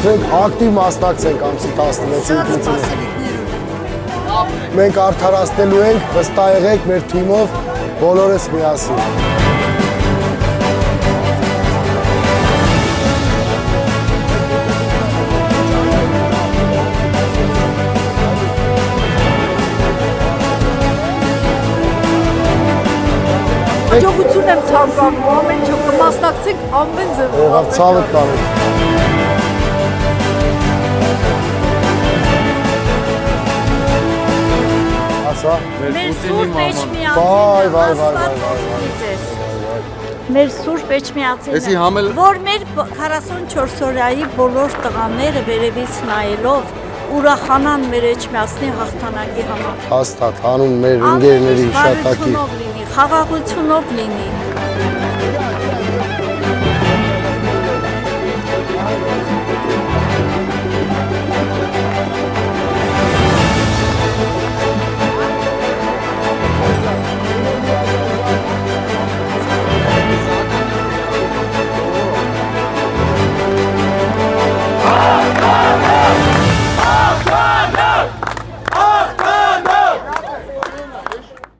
խնդրենք ակտիվ մասնակցենք ամսի 16-ին։ Մենք արդարացնելու ենք, վստահ եղեք մեր թիմով բոլորս միասին։ Հաջողություն եմ ցանկանում, ամեն ինչ կմասնակցենք ամեն ձև։ Ողավ ցավը տանենք։ Ասա։ Մեր սուրբ Էջմիածին։ Մեր սուրբ Էջմիածին, որ մեր 44 օրյայի բոլոր տղաները վերևից նայելով ուրախանան մեր Էջմիածնի հաղթանակի համար։ Հաստատ, հանուն մեր ընկերների հիշատակի։ Խաղաղությունով լինի։